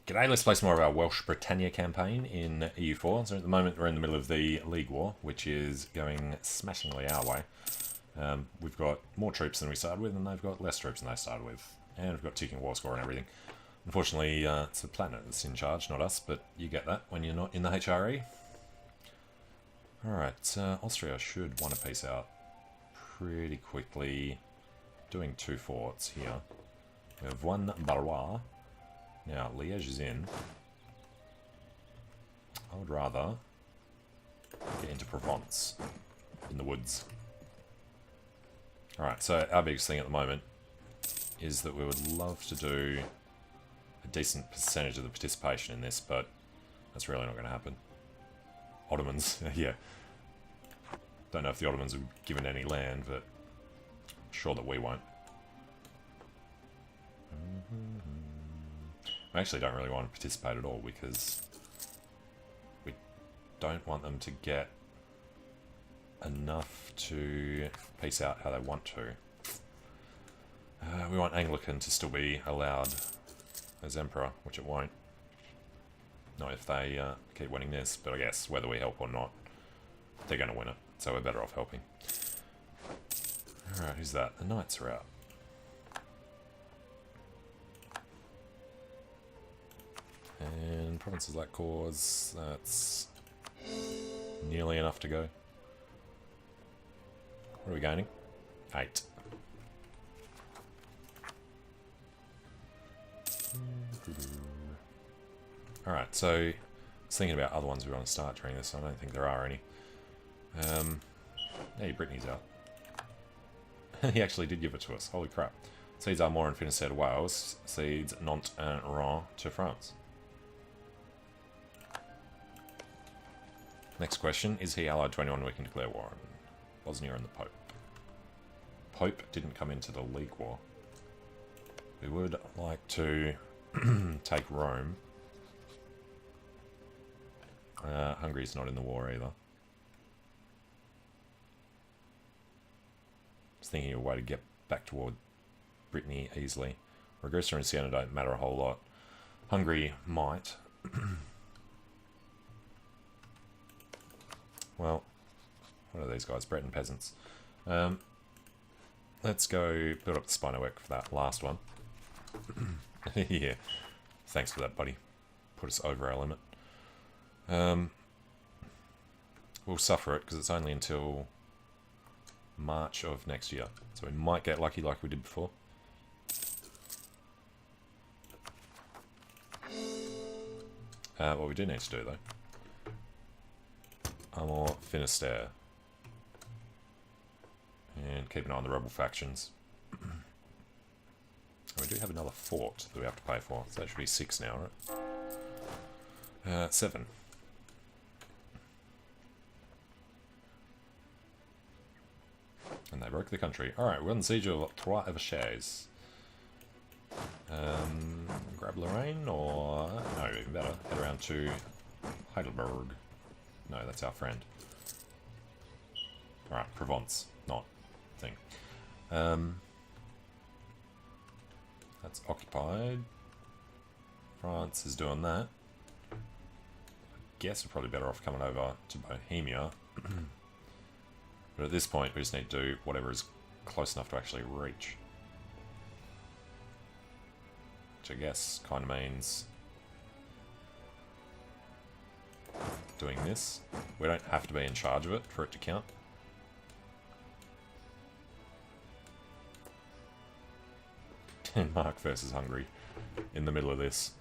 G'day, let's play some more of our Welsh Britannia campaign in EU4. So at the moment we're in the middle of the League War, which is going smashingly our way. We've got more troops than we started with, and they've got less troops than they started with. And we've got ticking war score and everything. Unfortunately, it's the planet that's in charge, not us, but you get that when you're not in the HRE. Alright, Austria should want to peace out pretty quickly. Doing 2 forts here. We have 1 Barrois. Now, Liège is in. I would rather get into Provence, in the woods. Alright, so our biggest thing at the moment is that we would love to do a decent percentage of the participation in this, but that's really not going to happen. Ottomans, yeah. Don't know if the Ottomans have given any land, but I'm sure that we won't. I actually don't really want to participate at all because we don't want them to get enough to piece out how they want to. We want Anglican to still be allowed as Emperor, which it won't. Not if they keep winning this, but I guess whether we help or not, they're going to win it, so we're better off helping. Alright, who's that? The Knights are out. And provinces like cause, that's nearly enough to go. What are we gaining? 8. Alright, so I was thinking about other ones we want to start during this. I don't think there are any. Hey, Brittany's out. He actually did give it to us. Holy crap. Cedes Armagh and Finisterre to Wales. Cedes Nantes and Rouen to France. Next question, is he allied to anyone we can declare war on? Bosnia and the Pope. Pope didn't come into the League War. We would like to take Rome. Hungary's not in the war either. Just thinking of a way to get back toward Brittany easily. Ragusa and Siena don't matter a whole lot. Hungary might. Well, what are these guys? Breton peasants. Let's go build up the spy network for that last one. Yeah. Thanks for that, buddy. Put us over our limit. We'll suffer it because it's only until March of next year. So we might get lucky like we did before. What we do need to do though. Armagh, Finisterre. And keep an eye on the rebel factions. We do have another fort that we have to pay for, so that should be 6 now, right? 7. And they broke the country. Alright, we're on the siege of Trois-Évêchés. Grab Lorraine, or... no, even better. Head around to Heidelberg. No, that's our friend. Alright, Provence, not thing. That's occupied. France is doing that. I guess we're probably better off coming over to Bohemia. But at this point, we just need to do whatever is close enough to actually reach. Which I guess kind of means doing this. We don't have to be in charge of it for it to count. Denmark versus Hungary in the middle of this.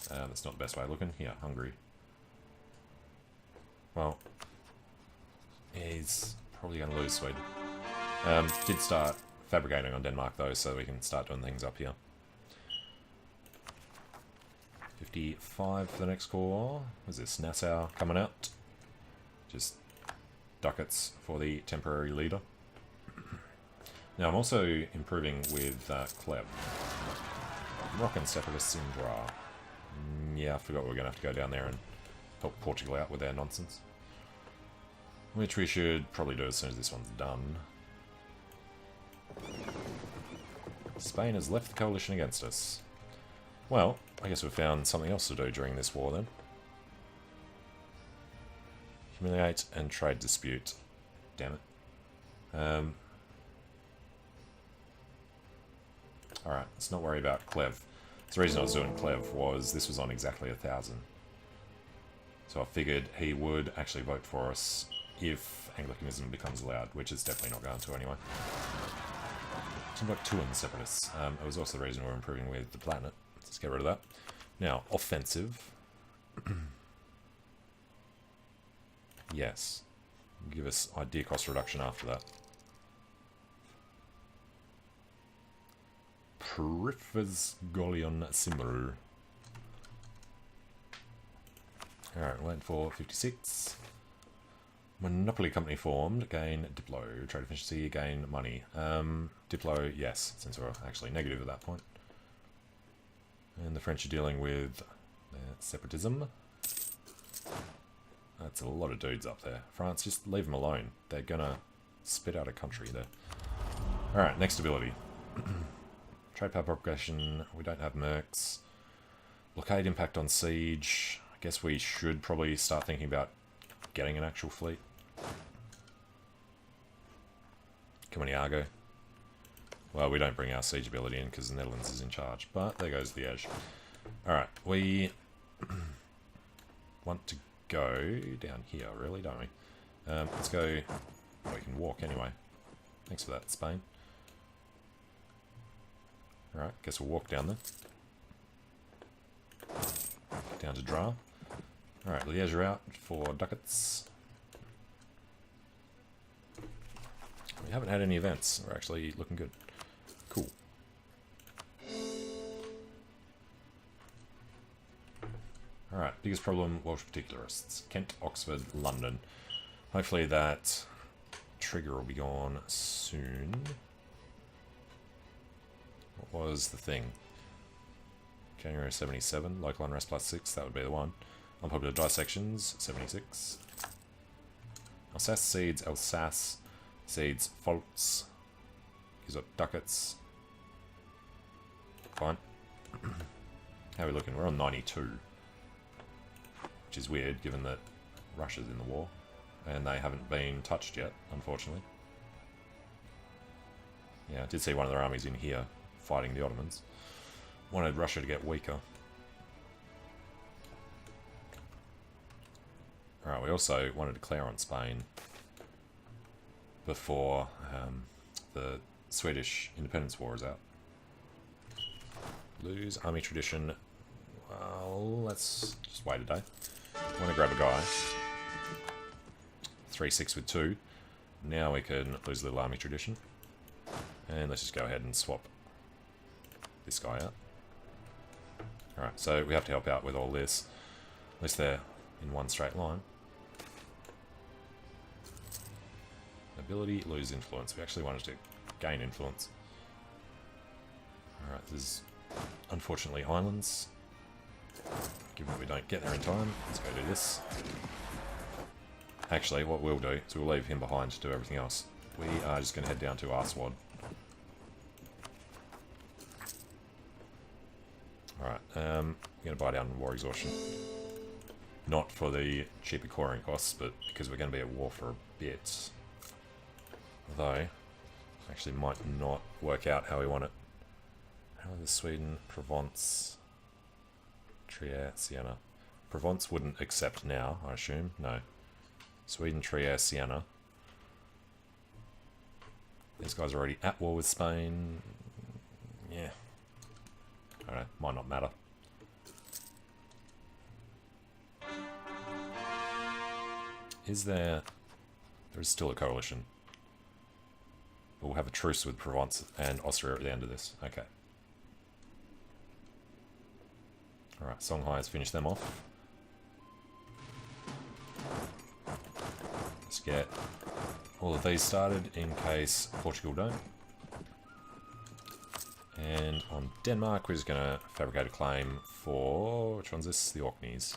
That's not the best way of looking. Here, Hungary. Well, he's probably going to lose Sweden. Did start fabricating on Denmark though, so we can start doing things up here. 55 for the next corps. Is this Nassau coming out? Just ducats for the temporary leader. Now I'm also improving with Kleb. Rock and separatists in Bra. Yeah, I forgot we were going to have to go down there and help Portugal out with their nonsense. Which we should probably do as soon as this one's done. Spain has left the coalition against us. Well, I guess we've found something else to do during this war then. Humiliate and trade dispute. Damn it. Alright, let's not worry about Clev. The reason I was doing Clev was this was on exactly 1,000. So I figured he would actually vote for us if Anglicanism becomes allowed, which is definitely not going to anyway. Timbuktu and the Separatists. It was also the reason we're improving with the planet. Let's get rid of that. Now, offensive. Yes. Give us idea cost reduction after that. Prefers Golion Simru. Alright, waiting for 56. Monopoly company formed. Gain Diplo. Trade efficiency, gain money. Diplo, yes, since we're actually negative at that point. And the French are dealing with separatism. That's a lot of dudes up there. France, just leave them alone. They're gonna spit out a country there. Alright, next ability. Trade power propagation. We don't have mercs. Blockade impact on siege. I guess we should probably start thinking about getting an actual fleet. Come on, Iago. Well, we don't bring our siege ability in because the Netherlands is in charge, but there goes the edge. Alright, we want to go down here, really, don't we? Let's go... Well, we can walk anyway. Thanks for that, Spain. Alright, guess we'll walk down there. Down to Dra. Alright, Liège are out for ducats. We haven't had any events. We're actually looking good. Cool. Alright, biggest problem, Welsh particularists. Kent, Oxford, London. Hopefully that trigger will be gone soon. What was the thing? January 77, local unrest +6, that would be the one. Unpopular dissections, 76. Alsace seeds, Alsace seeds, faults. Use up ducats. Fine. How are we looking? We're on 92. Which is weird, given that Russia's in the war. And they haven't been touched yet, unfortunately. Yeah, I did see one of their armies in here, fighting the Ottomans. Wanted Russia to get weaker. Alright, we also want to declare on Spain before the Swedish Independence War is out. Lose army tradition. Well, let's just wait a day. I want to grab a guy. 3-6 with 2. Now we can lose a little army tradition. And let's just go ahead and swap this guy out. Alright, so we have to help out with all this. At least they're in one straight line. Ability, lose influence. We actually wanted to gain influence. Alright, there's unfortunately islands. Given that we don't get there in time, let's go do this. Actually, what we'll do is we'll leave him behind to do everything else. We are just going to head down to Arswad. Alright, I'm going to buy down war exhaustion. Not for the cheaper coring costs, but because we're going to be at war for a bit. Although, actually might not work out how we want it. How is Sweden, Provence, Trier, Siena? Provence wouldn't accept now, I assume. No. Sweden, Trier, Siena. These guys are already at war with Spain. Yeah. I don't know, might not matter. Is there... There is still a coalition. We'll have a truce with Provence and Austria at the end of this. Okay. Alright, Songhai has finished them off. Let's get all of these started in case Portugal don't. And on Denmark, we're just going to fabricate a claim for... Which one's this? The Orkneys.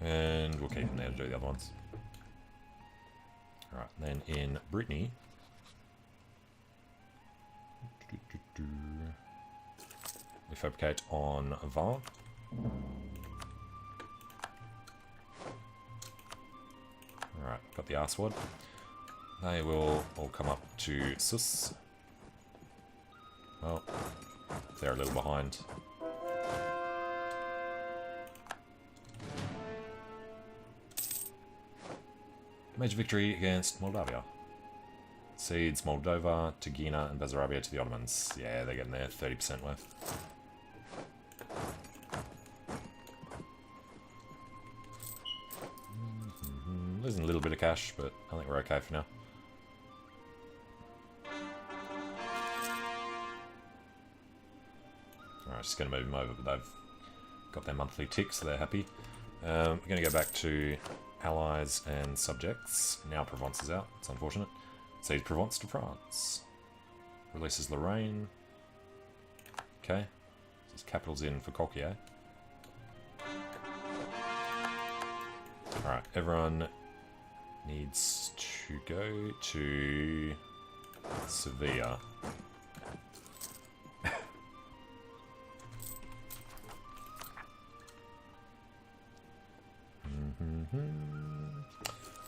And we'll keep them there to do the other ones. Alright, then in Brittany... We fabricate on Var. Alright, got the R-Sword. They will all come up to Sus. Well, they're a little behind. Major victory against Moldavia. Cedes Moldova, Tagina, and Bessarabia to the Ottomans. Yeah, they're getting their 30% worth. Losing a little bit of cash, but I think we're okay for now. Alright, just going to move them over, but they've got their monthly tick, so they're happy. We're going to go back to allies and subjects. Now Provence is out. It's unfortunate. Cedes Provence to France. Releases Lorraine. Okay. This capital's in for Coquier. Alright, everyone needs to go to Sevilla.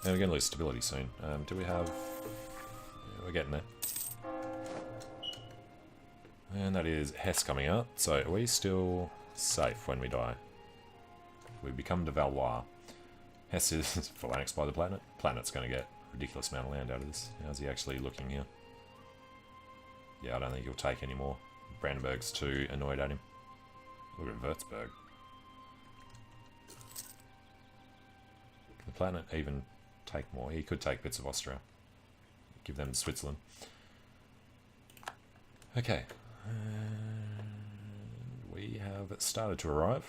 And we're going to lose stability soon. Do we have... Yeah, we're getting there. And that is Hesse coming out. So are we still safe when we die? We become de Valois. Hesse is phalanxed by the planet. Planet's going to get a ridiculous amount of land out of this. How's he actually looking here? Yeah, I don't think he'll take any more. Brandenburg's too annoyed at him. Look at Würzburg. Can the planet even take more? He could take bits of Austria. Give them to Switzerland. Okay. And we have started to arrive.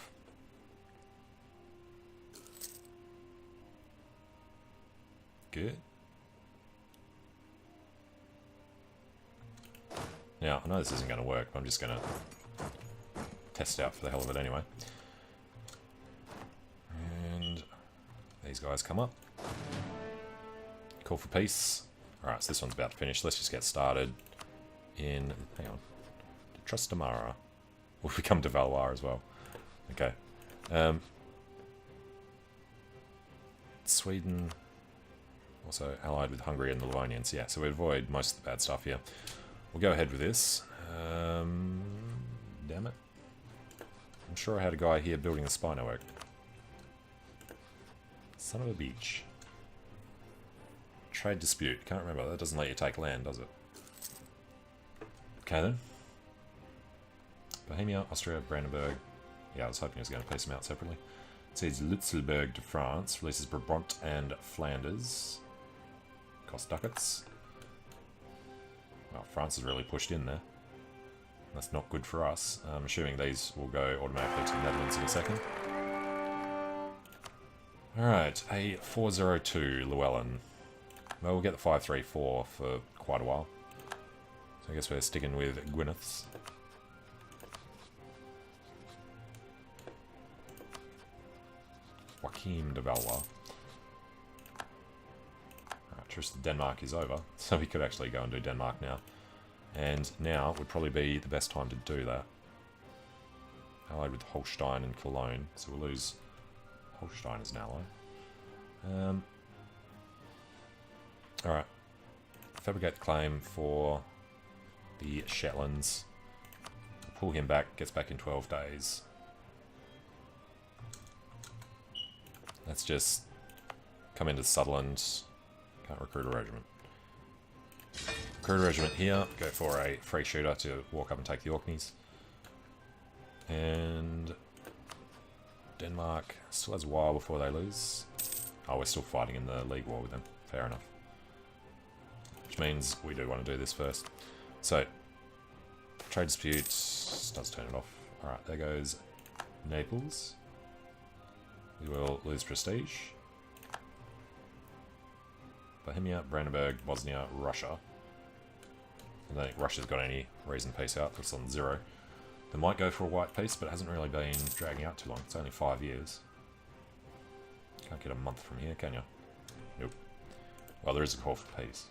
Good. Now, I know this isn't going to work, but I'm just going to test it out for the hell of it anyway. And these guys come up. Call for peace. Alright, so this one's about to finish. Let's just get started in... Hang on. Trastamara. We'll become de Valois as well. Okay. Sweden... Also allied with Hungary and the Livonians. Yeah, so we avoid most of the bad stuff here. We'll go ahead with this. Damn it. I'm sure I had a guy here building a spy network. Son of a beach. Trade dispute. Can't remember. That doesn't let you take land, does it? Okay then. Bohemia, Austria, Brandenburg. Yeah, I was hoping he was going to piece them out separately. It says Lutzelburg to France. Releases Brabant and Flanders. Cost ducats. Well, France has really pushed in there. That's not good for us. I'm assuming these will go automatically to the Netherlands in a second. Alright, a 402 Llewellyn. Well, we'll get the 534 for quite a while. So I guess we're sticking with Gwyneth's. Joachim de Valois. Truce to Denmark is over, so we could actually go and do Denmark now. And now would probably be the best time to do that. Allied with Holstein and Cologne, so we'll lose Holstein as an ally. Alright. Fabricate the claim for the Shetlands. Pull him back, gets back in 12 days. Let's just come into Sutherland. Can't recruit a regiment. Recruit a regiment here. Go for a free shooter to walk up and take the Orkneys. And Denmark still has a while before they lose. Oh, we're still fighting in the League War with them. Fair enough. Which means we do want to do this first. So, trade dispute does turn it off. Alright, there goes Naples. We will lose prestige. Bohemia, Brandenburg, Bosnia, Russia. I don't think Russia's got any reason to peace out. It's on 0. They might go for a white peace, but it hasn't really been dragging out too long. It's only 5 years. Can't get a month from here, can you? Nope. Well, there is a call for peace.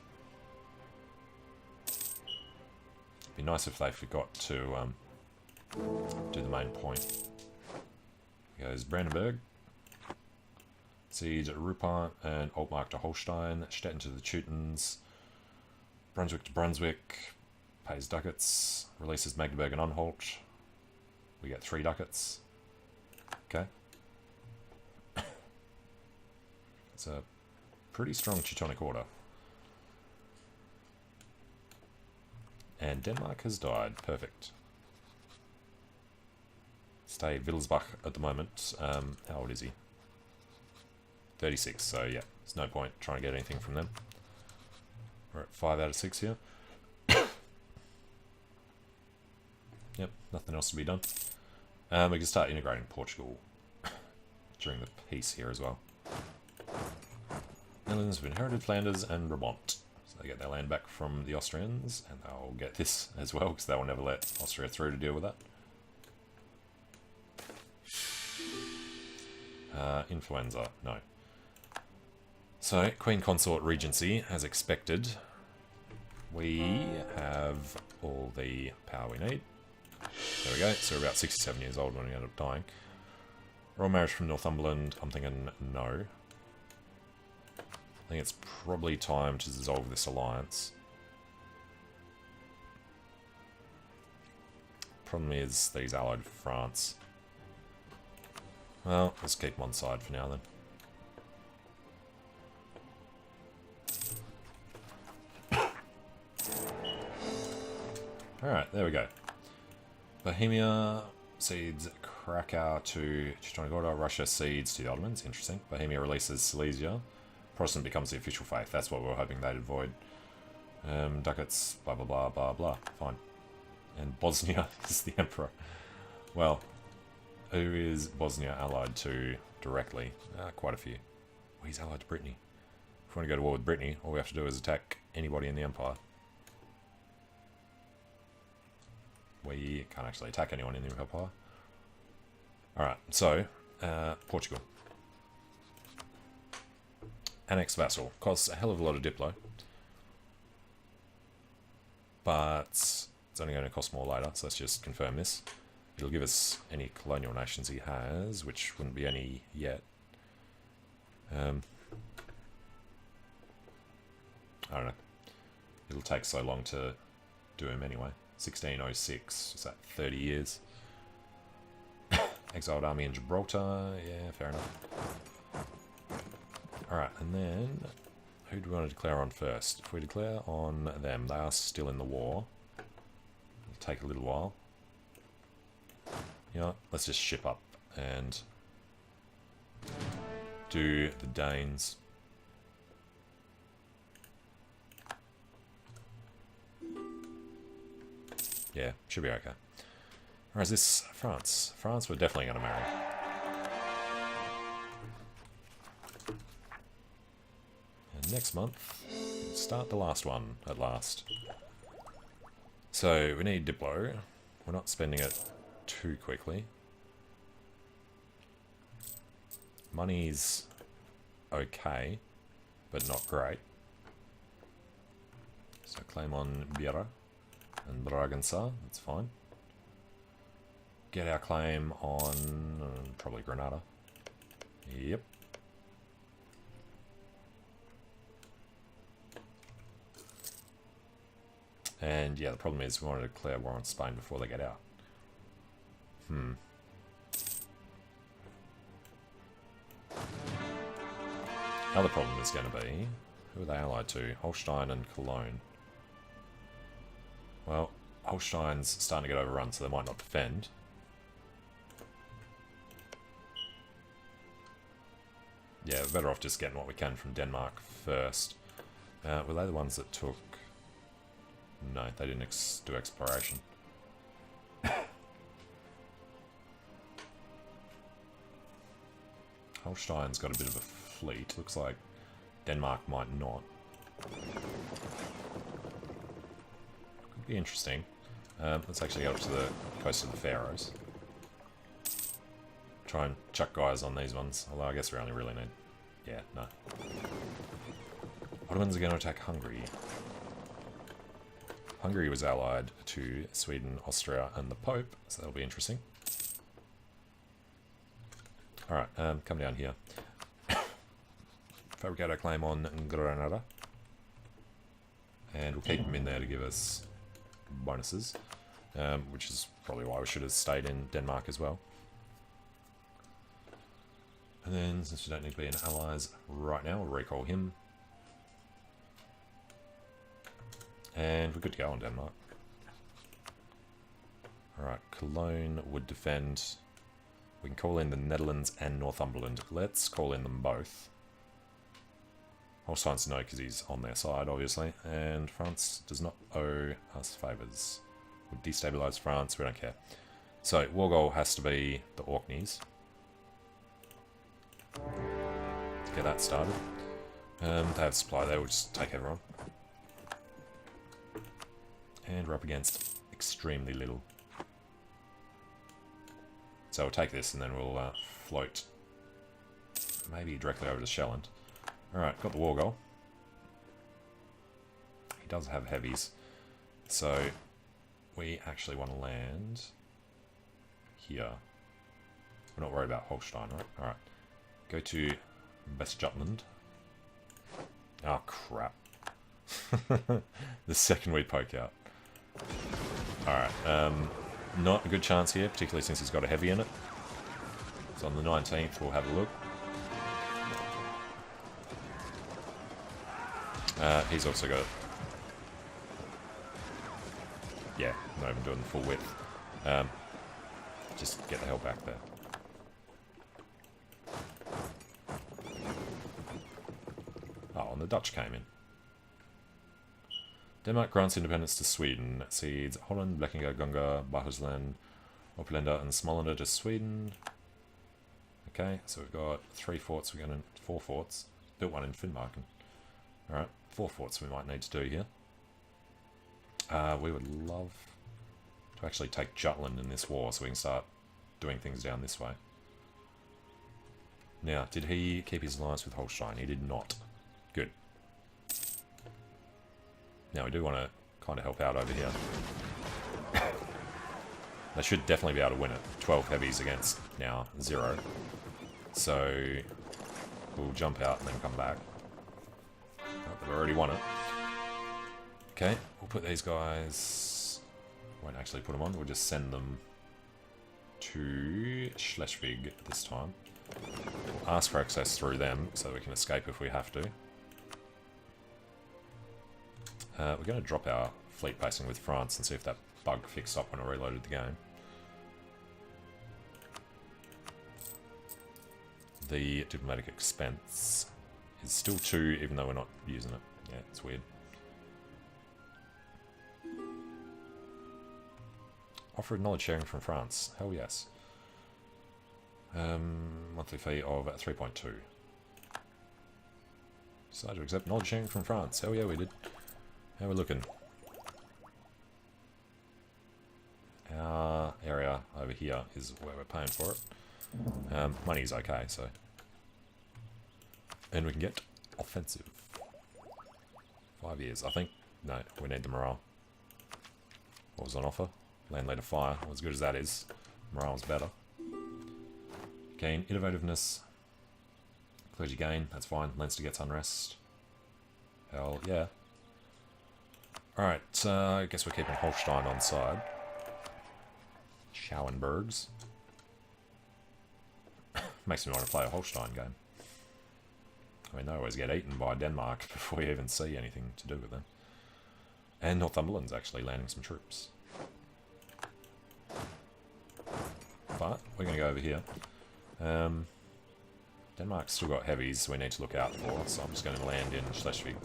It'd be nice if they forgot to do the main point. Goes Brandenburg. Siege Rupert and Altmark to Holstein. Stettin to the Teutons. Brunswick to Brunswick. Pays ducats. Releases Magdeburg and Anhalt. We get 3 ducats. Okay. It's a pretty strong Teutonic order. And Denmark has died. Perfect. Stay Wittelsbach at the moment. How old is he? 36, so yeah, there's no point trying to get anything from them. We're at 5 out of 6 here. Yep, nothing else to be done. We can start integrating Portugal during the peace here as well. Netherlands have inherited Flanders and Brabant. So they get their land back from the Austrians, and they'll get this as well, because they will never let Austria through to deal with that. Influenza, no. So, Queen Consort Regency, as expected. We have all the power we need. There we go, so we're about 67 years old when we end up dying. Royal marriage from Northumberland, I'm thinking no. I think it's probably time to dissolve this alliance. Problem is, these allied with France. Well, let's keep them on side for now then. Alright, there we go. Bohemia cedes Krakow to Teutonic Order. Russia cedes to the Ottomans. Interesting. Bohemia releases Silesia. Protestant becomes the official faith. That's what we were hoping they'd avoid. Ducats, blah blah blah blah blah. Fine. And Bosnia is the emperor. Well, who is Bosnia allied to directly? Quite a few. Well, he's allied to Brittany. If we want to go to war with Brittany, all we have to do is attack anybody in the empire. We can't actually attack anyone in the empire. Alright, so, Portugal. Annex vassal. Costs a hell of a lot of Diplo. But it's only going to cost more later, so let's just confirm this. It'll give us any colonial nations he has, which wouldn't be any yet. I don't know. It'll take so long to do him anyway. 1606, is that 30 years? Exiled army in Gibraltar, yeah, fair enough. Alright, and then, who do we want to declare on first? If we declare on them, they are still in the war. It'll take a little while. You know what, let's just ship up and do the Danes. Yeah, should be okay. Or is this France? France, we're definitely going to marry. And next month, we'll start the last one, at last. So, we need Diplo. We're not spending it too quickly. Money's okay, but not great. So claim on Biera and Bragança, that's fine. Get our claim on probably Granada. Yep. And yeah, the problem is we want to declare war on Spain before they get out. Other problem is going to be, who are they allied to? Holstein and Cologne. Well, Holstein's starting to get overrun, so they might not defend. Yeah, we're better off just getting what we can from Denmark first. Were they the ones that took... No, they didn't do exploration. Holstein's got a bit of a fleet. Looks like Denmark might not. Could be interesting. Let's actually go up to the coast of the Faroes. Try and chuck guys on these ones. Although I guess we only really need... Yeah, no. Ottomans are going to attack Hungary. Hungary was allied to Sweden, Austria, and the Pope, so that'll be interesting. Alright, come down here. Fabricate our claim on Granada. And we'll keep them in there to give us bonuses, which is probably why we should have stayed in Denmark as well. And then, since we don't need to be in allies right now, we'll recall him. And we're good to go on Denmark. Alright, Cologne would defend. We can call in the Netherlands and Northumberland. Let's call in them both. Holstein's no, because he's on their side, obviously. And France does not owe us favours. We'll destabilise France, we don't care. So, war goal has to be the Orkneys. Let's get that started. They have supply there, we'll just take everyone. And we're up against extremely little. So we'll take this and then we'll float maybe directly over to Shelland. Alright, got the war goal. He does have heavies. So we actually want to land here. We're not worried about Holstein, right? Alright. Go to West Jutland. Oh, crap. The second we poke out. Alright, not a good chance here, particularly since he's got a heavy in it. So on the 19th, we'll have a look. He's also got... Yeah, not even doing the full width. Just get the hell back there. Oh, and the Dutch came in. Denmark grants independence to Sweden, cedes Holland, Blekinge, Gunga, Bohuslän, Opelanda, and Småland to Sweden. Okay, so we've got 3 forts, we're going to 4 forts. Built one in Finnmarken. Alright, 4 forts we might need to do here. We would love to actually take Jutland in this war so we can start doing things down this way. Now, did he keep his alliance with Holstein? He did not. Good. Now we do want to kind of help out over here. They should definitely be able to win it. 12 heavies against now 0. So we'll jump out and then come back. They've already won it. Okay, we'll put these guys... Won't actually put them on, we'll just send them to Schleswig this time. We'll ask for access through them so we can escape if we have to. We're going to drop our fleet basing with France and see if that bug fixed up when I reloaded the game. The diplomatic expense is still 2, even though we're not using it. Yeah, it's weird. Offer of knowledge sharing from France. Hell yes. Monthly fee of 3.2. Decided to accept knowledge sharing from France. Hell yeah, we did. How are we looking? Our area over here is where we're paying for it. Money's okay, so. And we can get offensive. 5 years, I think. No, we need the morale. What was on offer? Land leader fire. Well, as good as that is, morale's better. Gain innovativeness. Clergy gain, that's fine. Leinster gets unrest. Hell yeah. Alright, I guess we're keeping Holstein on side. Schauenbergs. Makes me want to play a Holstein game. I mean, they always get eaten by Denmark before we even see anything to do with them. And Northumberland's actually landing some troops. But we're going to go over here. Denmark's still got heavies we need to look out for, so I'm just going to land in Schleswig.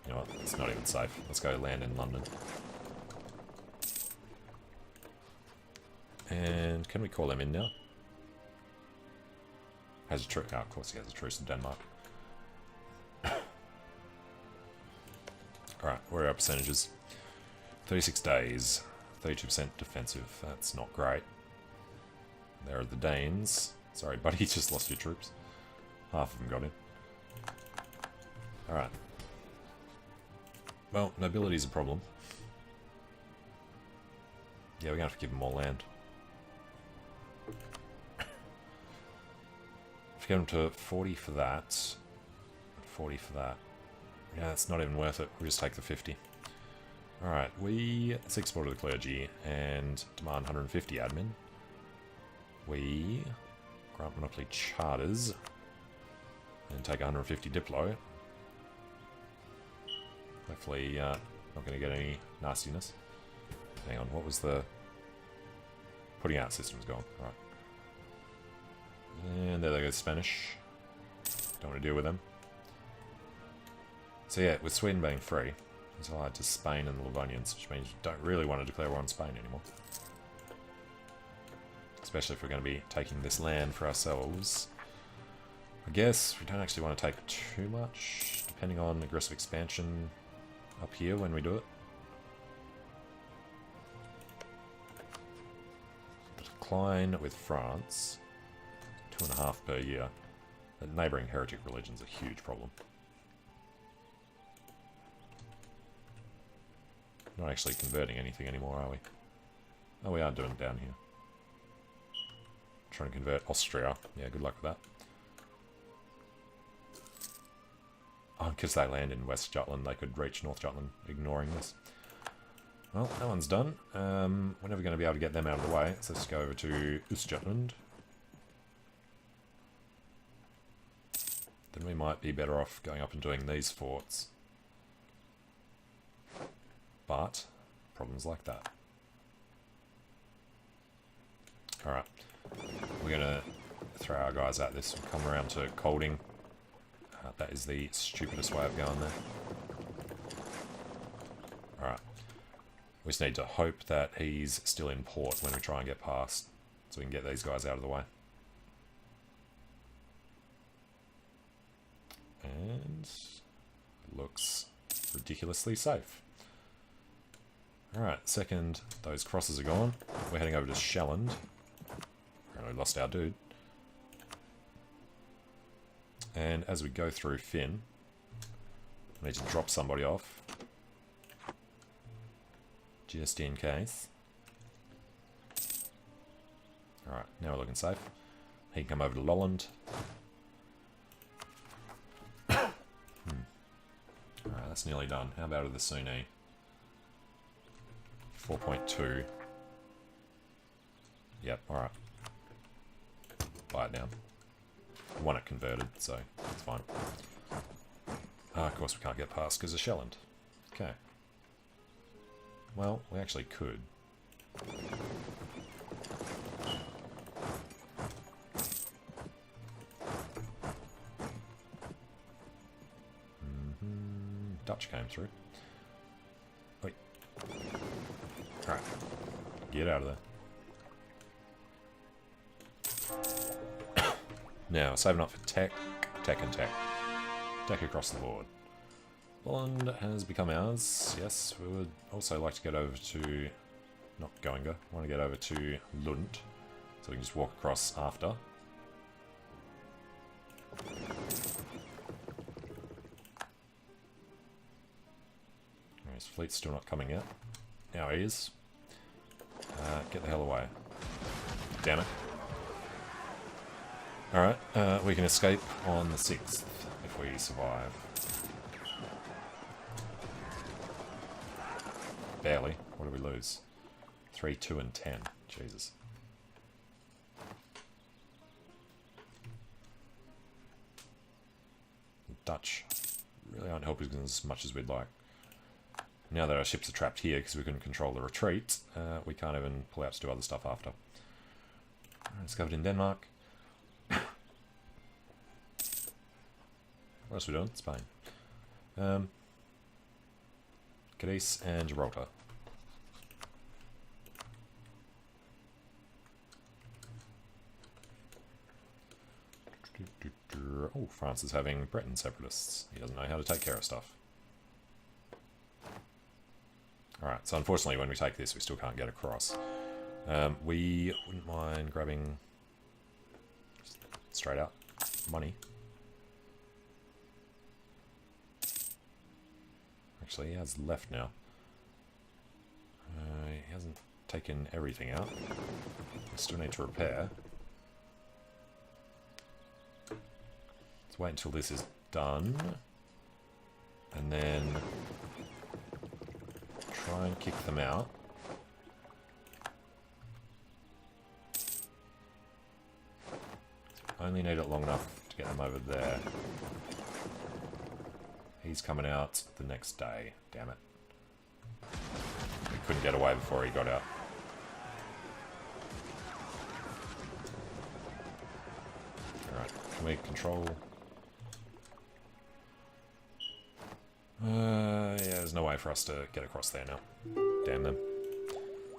You know what, it's not even safe. Let's go land in London. And can we call him in now? Has a truce. Oh, of course he has a truce in Denmark. Alright, where are our percentages? 36 days, 32% defensive. That's not great. There are the Danes. Sorry, buddy, you just lost your troops. Half of them got in. Alright. Well, nobility's a problem. Yeah, we're gonna have to give them more land. If we get them to 40 for that, 40 for that. Yeah, it's not even worth it. We'll just take the 50. Alright, we seek support of the clergy and demand 150 admin. We grant monopoly charters and take 150 diplo. Hopefully, not going to get any nastiness. Hang on, what was the... Putting out system's gone, right. And there they go, Spanish. Don't want to deal with them. So yeah, with Sweden being free, it's allied to Spain and the Livonians, which means we don't really want to declare war on Spain anymore. Especially if we're going to be taking this land for ourselves. I guess we don't actually want to take too much, depending on aggressive expansion up here when we do it. The decline with France, 2.5 per year. The neighbouring heretic religion's a huge problem. Not actually converting anything anymore, are we? Oh, we are doing it down here. Trying to convert Austria. Yeah, good luck with that. Oh, because they land in West Jutland, they could reach North Jutland, ignoring this. Well, that one's done. We're never going to be able to get them out of the way, so let's go over to East Jutland. Then we might be better off going up and doing these forts. But, problems like that. Alright. We're going to throw our guys at this. We'll come around to Colding. That is the stupidest way of going there. Alright. We just need to hope that he's still in port when we try and get past, so we can get these guys out of the way. And it looks ridiculously safe. Alright, second those crosses are gone. We're heading over to Shelland. Apparently lost our dude. And as we go through Finn, I need to drop somebody off. Just in case. Alright, now we're looking safe. He can come over to Lolland. Alright, that's nearly done. How about with the Sunni? 4.2. Yep, alright. Buy it down. We want it converted, so it's fine. Of course we can't get past because of Shelland. Okay. Well, we actually could. Dutch came through. Wait. Alright. Get out of there. Now, saving up for tech, tech and tech. Tech across the board. Holland has become ours. Yes, we would also like to get over to... Not Goinga. I want to get over to Lund. So we can just walk across after. His fleet's still not coming out. Now he is. Get the hell away. Damn it. Alright, we can escape on the 6th if we survive. Barely. What do we lose? 3, 2 and 10. Jesus. The Dutch really aren't helping us as much as we'd like. Now that our ships are trapped here because we couldn't control the retreat, we can't even pull out to do other stuff after. Discovered in Denmark. What else are we doing? Spain. Cadiz and Gibraltar. Oh, France is having Breton separatists. He doesn't know how to take care of stuff. Alright, so unfortunately when we take this we still can't get across. We wouldn't mind grabbing straight out money. Actually, he has left now. He hasn't taken everything out. We still need to repair. Let's wait until this is done. And then try and kick them out. Only need it long enough to get them over there. He's coming out the next day. Damn it. We couldn't get away before he got out. Alright, can we control... yeah, there's no way for us to get across there now. Damn them.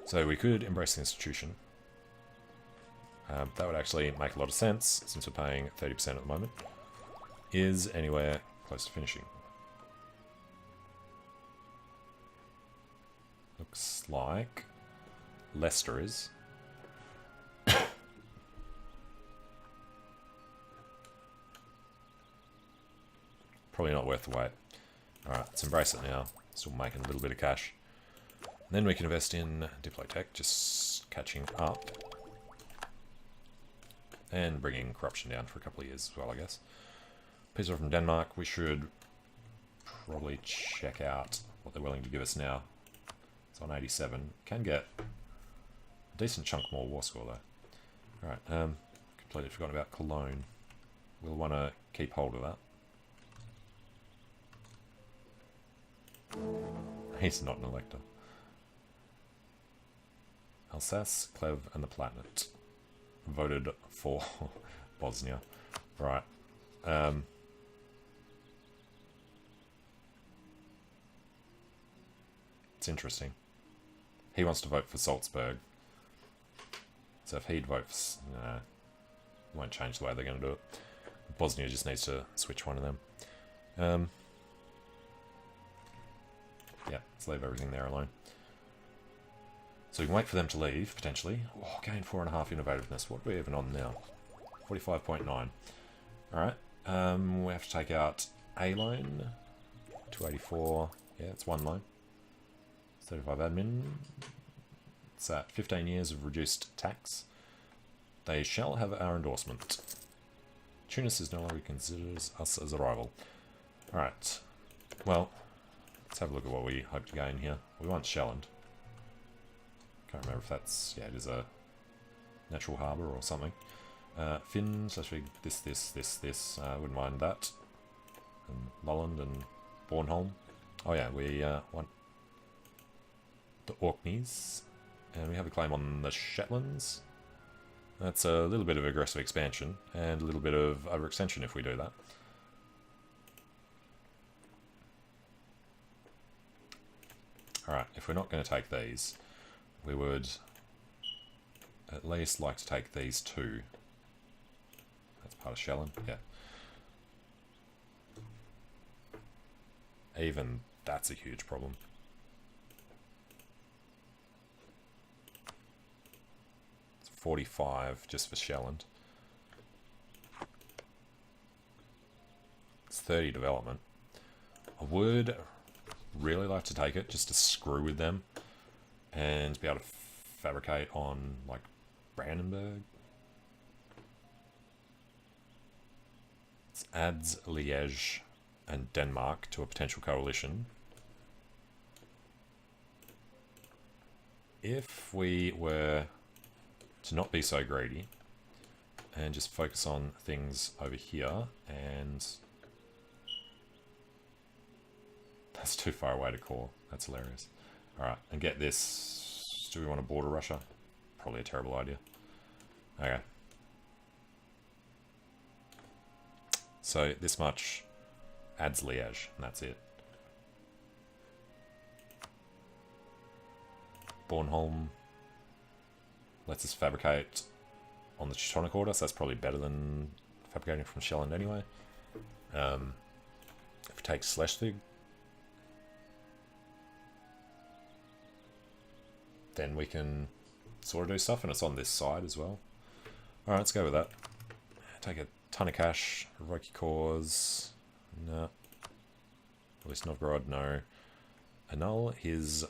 So we could embrace the institution. That would actually make a lot of sense, since we're paying 30% at the moment. Is anywhere close to finishing. Looks like Leicester is. Probably not worth the wait. Alright, let's embrace it now. Still making a little bit of cash. And then we can invest in Diplotech, just catching up. And bringing corruption down for a couple of years as well, I guess. Peace offer from Denmark, we should probably check out what they're willing to give us now. It's on 87. Can get a decent chunk more war score though. Alright, completely forgotten about Cologne. We'll want to keep hold of that. He's not an elector. Alsace, Cleve, and the Palatinate voted for Bosnia. Right. It's interesting. He wants to vote for Salzburg. So if he'd vote for... Nah, it won't change the way they're going to do it. Bosnia just needs to switch one of them. Yeah, let's leave everything there alone. So we can wait for them to leave, potentially. Oh, gain 4.5 innovativeness. What are we even on now? 45.9. Alright. We have to take out a loan. 284. Yeah, it's one loan. 35 admin. It's at 15 years of reduced tax. They shall have our endorsement. Tunis is no longer considers us as a rival. Alright. Well, let's have a look at what we hope to gain here. We want Shelland. Can't remember if that's... Yeah, it is a natural harbour or something. Finns, actually, this. Wouldn't mind that. And Lolland and Bornholm. Oh yeah, we want the Orkneys. And we have a claim on the Shetlands. That's a little bit of aggressive expansion, and a little bit of overextension if we do that. Alright, if we're not going to take these, we would at least like to take these two. That's part of Shelland, yeah. Even that's a huge problem. It's 45 just for Shelland. It's 30 development. I would really like to take it just to screw with them and be able to fabricate on like Brandenburg. It adds Liège and Denmark to a potential coalition. If we were to not be so greedy and just focus on things over here, and that's too far away to call. That's hilarious. Alright, and get this. Do we want to border Russia? Probably a terrible idea. Okay. So this much adds Liège, and that's it. Bornholm lets us fabricate on the Teutonic Order, so that's probably better than fabricating from Shelland anyway. If we take Schleswig, then we can sort of do stuff, and it's on this side as well. Alright, let's go with that. Take a ton of cash, revoke your cause, no. At least Novgorod, no. Annul his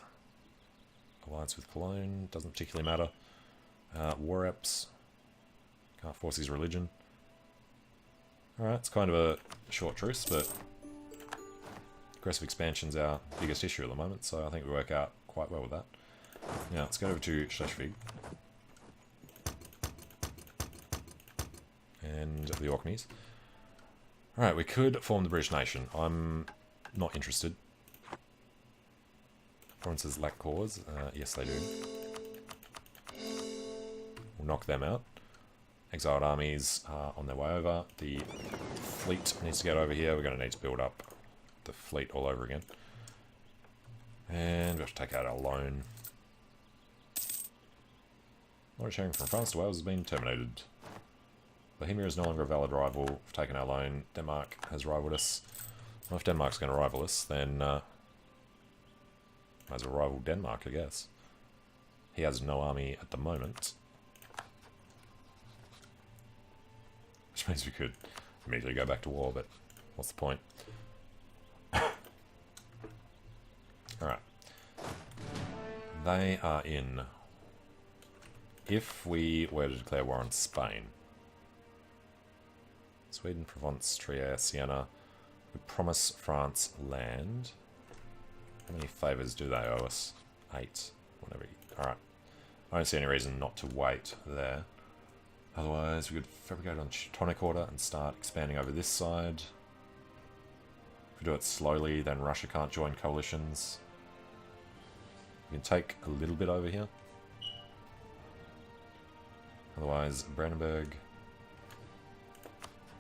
alliance with Cologne, doesn't particularly matter. War reps, can't force his religion. Alright, it's kind of a short truce, but aggressive expansion's our biggest issue at the moment, so I think we work out quite well with that. Now, let's go over to Schleswig. And the Orkneys. Alright, we could form the British nation. I'm not interested. Provinces lack cause. Yes, they do. We'll knock them out. Exiled armies are on their way over. The fleet needs to get over here. We're going to need to build up the fleet all over again. And we have to take out our loan. Knowledge sharing from France to Wales has been terminated. Bohemia is no longer a valid rival. We've taken our loan. Denmark has rivaled us. Well, if Denmark's going to rival us, then might as well rival Denmark, I guess. He has no army at the moment. Which means we could immediately go back to war, but what's the point? Alright. They are in. If we were to declare war on Spain, Sweden, Provence, Trier, Siena, we promise France land. How many favours do they owe us? 8. Whatever. Alright. I don't see any reason not to wait there. Otherwise, we could fabricate on Teutonic order and start expanding over this side. If we do it slowly, then Russia can't join coalitions. We can take a little bit over here. Otherwise, Brandenburg.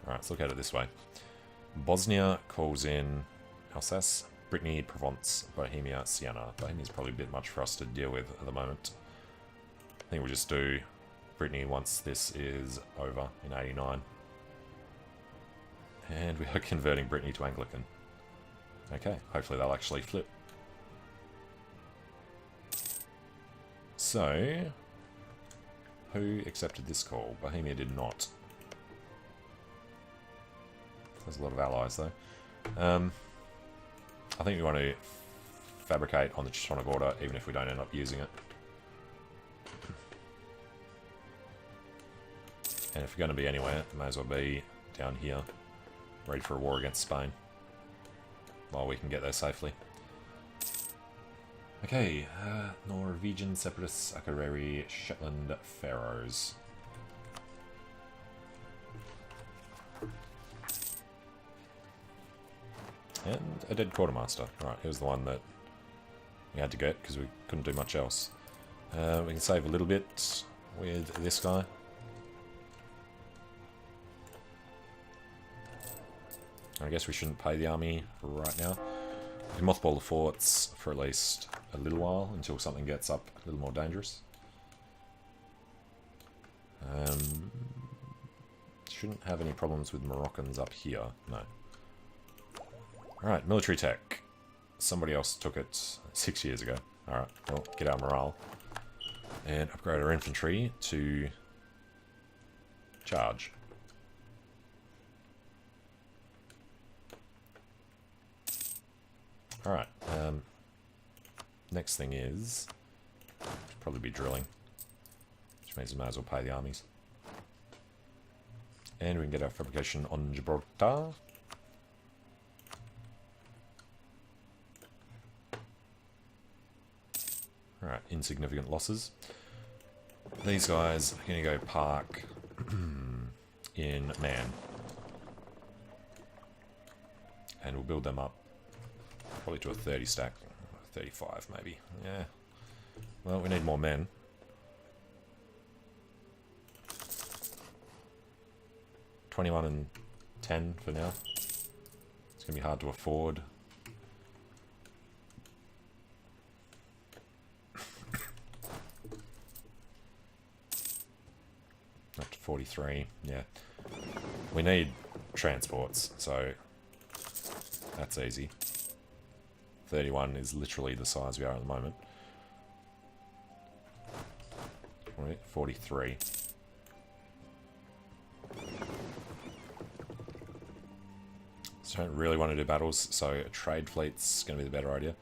Alright, let's look at it this way. Bosnia calls in Alsace, Brittany, Provence, Bohemia, Siena. Bohemia's probably a bit much for us to deal with at the moment. I think we'll just do Brittany once this is over in 89. And we are converting Brittany to Anglican. Okay, hopefully they'll actually flip. So, who accepted this call? Bohemia did not. There's a lot of allies though. I think we want to fabricate on the Teutonic order even if we don't end up using it. And if we're going to be anywhere, it may as well be down here, ready for a war against Spain, while we can get there safely. Okay, Norwegian separatists, Akureyri, Shetland, Faroes. And a dead quartermaster. Right, here's the one that we had to get because we couldn't do much else. We can save a little bit with this guy. I guess we shouldn't pay the army right now. We can mothball the forts for at least a little while until something gets up a little more dangerous. Shouldn't have any problems with Moroccans up here, no. Alright, military tech. Somebody else took it 6 years ago. Alright, well, get our morale. And upgrade our infantry to charge. Alright, next thing is probably be drilling, which means we may as well pay the armies. And we can get our fabrication on Gibraltar. Alright, insignificant losses. These guys are going to go park in Man. And we'll build them up. Probably to a 30 stack. 35 maybe. Yeah. Well, we need more men. $21 and 10 for now. It's going to be hard to afford. Up to 43. Yeah. We need transports, so that's easy. 31 is literally the size we are at the moment. 43. So I don't really want to do battles, so a trade fleet's going to be the better idea.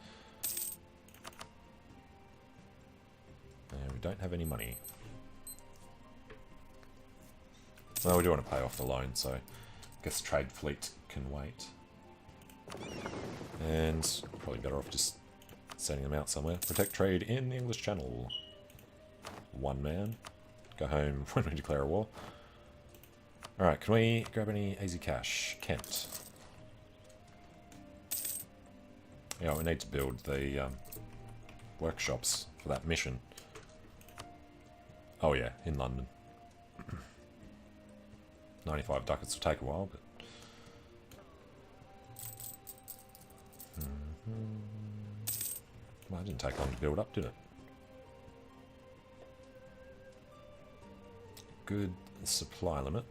we don't have any money. Well, we do want to pay off the loan, so I guess trade fleet can wait. And probably better off just sending them out somewhere. Protect trade in the English Channel. One man. Go home when we declare a war. Alright, can we grab any easy cash? Kent. Yeah, we need to build the workshops for that mission. Oh yeah, in London. 95 ducats will take a while, but... Well, it didn't take long to build up, did it? Good supply limit.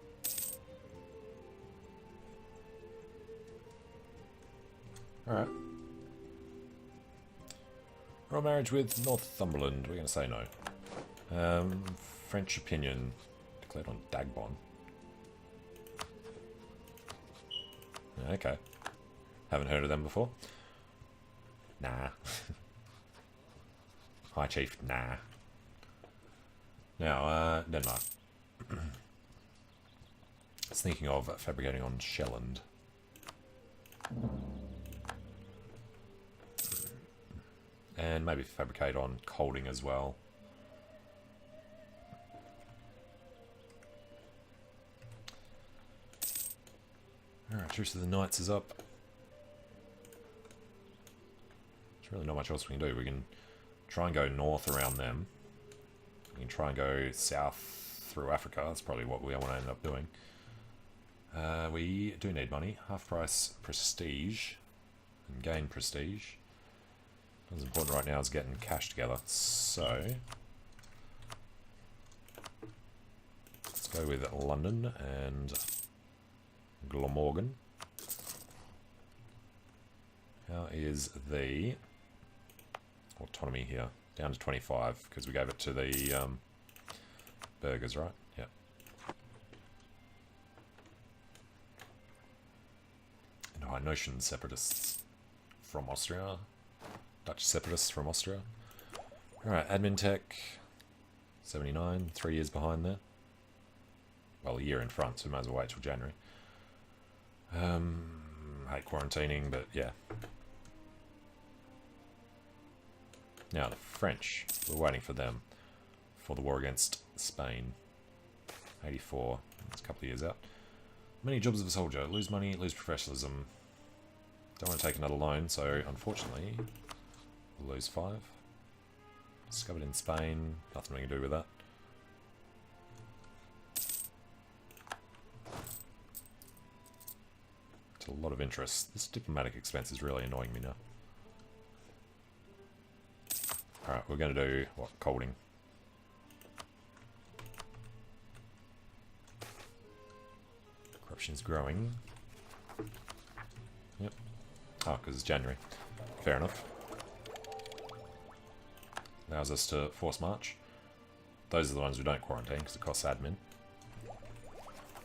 Alright. Royal marriage with Northumberland. We're going to say no. French opinion declared on Dagbon. Okay. Haven't heard of them before. Nah. High Chief, nah. Now, Denmark. Thinking of fabricating on Shelland. And maybe fabricate on Colding as well. Alright, Truce of the Knights is up. There's really not much else we can do. We can try and go north around them. We can try and go south through Africa. That's probably what we want to end up doing. We do need money. Half price prestige. And gain prestige. What's important right now is getting cash together. So let's go with London and Glamorgan. How is the autonomy here? Down to 25 because we gave it to the burghers, right? Yeah. And High Notion separatists from Austria. Dutch separatists from Austria. Alright, admin tech 79, 3 years behind there. Well, a year in front, so we might as well wait till January. Hate quarantining, but yeah. Now, the French, we're waiting for them for the war against Spain. 84, that's a couple of years out. Many jobs of a soldier, lose money, lose professionalism. Don't want to take another loan, so unfortunately, we'll lose 5. Discovered in Spain, nothing we can do with that. It's a lot of interest. This diplomatic expense is really annoying me now. Alright, we're going to do, what, Colding. Corruption is growing. Yep. Oh, because it's January. Fair enough. Allows us to force march. Those are the ones we don't quarantine because it costs admin.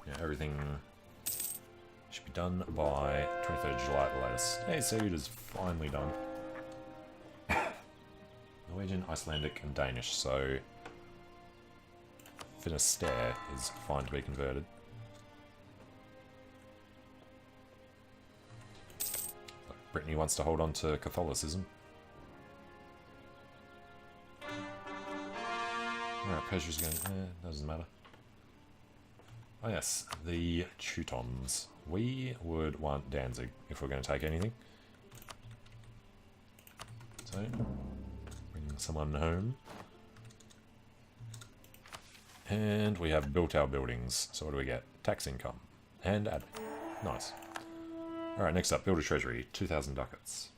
Yeah, everything should be done by 23rd of July at the latest. Hey, Seed is finally done. Norwegian, Icelandic, and Danish, so Finisterre is fine to be converted. Brittany wants to hold on to Catholicism. Alright, Persia's going, doesn't matter. Oh yes, the Teutons. We would want Danzig if we're going to take anything. So, bring someone home. And we have built our buildings. So what do we get? Tax income. And admin. Nice. Alright, next up, build a treasury. 2,000 ducats.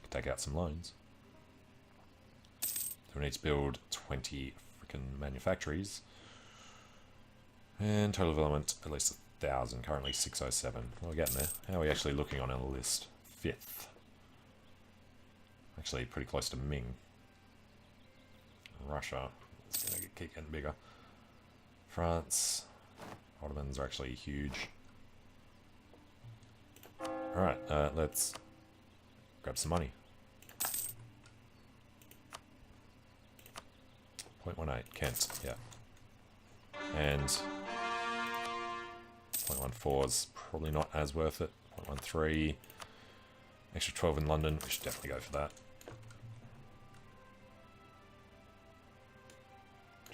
Could take out some loans. So we need to build 20 freaking manufactories. And total development, at least 1,000. Currently 607. Well, we're getting there. How are we actually looking on our list? 5th. Actually, pretty close to Ming. Russia. It's going to keep getting bigger. France. Ottomans are actually huge. Alright, let's grab some money. 0.18, Kent, yeah. And 0.14 is probably not as worth it. 0.13, extra 12 in London, we should definitely go for that.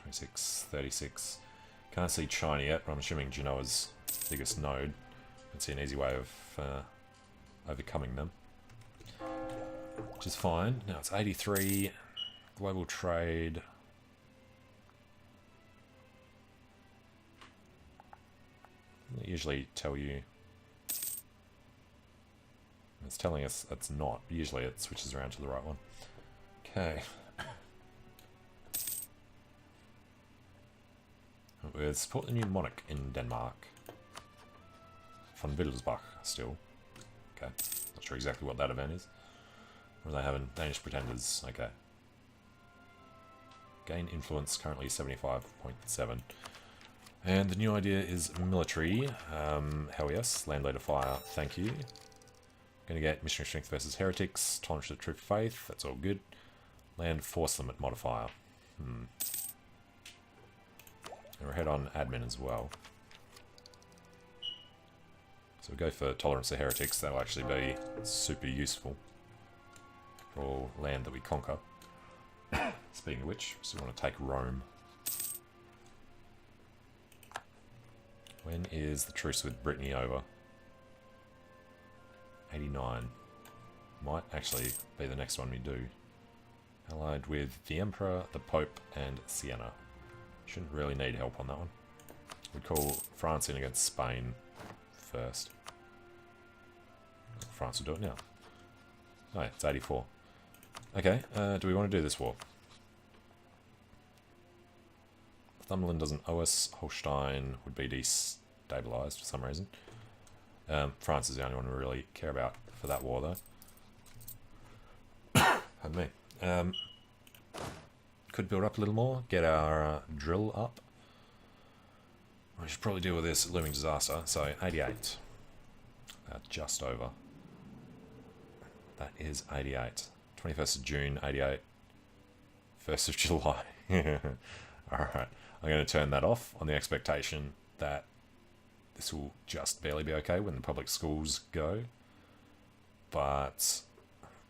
26, 36. Can't see China yet, but I'm assuming Genoa's biggest node. It's an easy way of overcoming them. Which is fine. Now it's 83. Global trade. They usually tell you. It's telling us it's not. Usually it switches around to the right one. Okay. We support the new monarch in Denmark. Von Wittelsbach still. Okay. Not sure exactly what that event is. What are they having? Danish pretenders. Okay. Gain influence currently 75.7. And the new idea is military. Hell yes. Land leader fire. Thank you. Gonna get missionary strength versus heretics. Tolerance to the true faith. That's all good. Land force limit modifier. And we'll head on admin as well. So we go for tolerance to heretics. That'll actually be super useful for all land that we conquer. Speaking of which, so we want to take Rome. When is the truce with Brittany over? 89. Might actually be the next one we do. Allied with the Emperor, the Pope, and Siena. Shouldn't really need help on that one. We'd call France in against Spain first. France will do it now. Oh, it's 84. Okay, do we want to do this war? Northumberland doesn't owe us. Holstein would be destabilised for some reason. France is the only one we really care about for that war, though. Pardon me. Could build up a little more, get our drill up. We should probably deal with this looming disaster. So 88, just over. That is 88. 21st of June, 88. 1st of July. Alright, I'm going to turn that off on the expectation that this will just barely be okay when the public schools go. But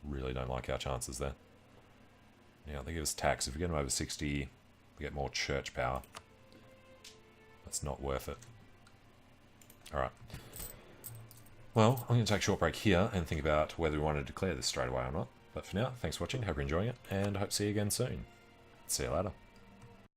really don't like our chances there. Yeah, they give us tax. If we get them over 60, we get more church power. That's not worth it. Alright. Well, I'm going to take a short break here and think about whether we want to declare this straight away or not. But for now, thanks for watching. Hope you're enjoying it, and I hope to see you again soon. See you later.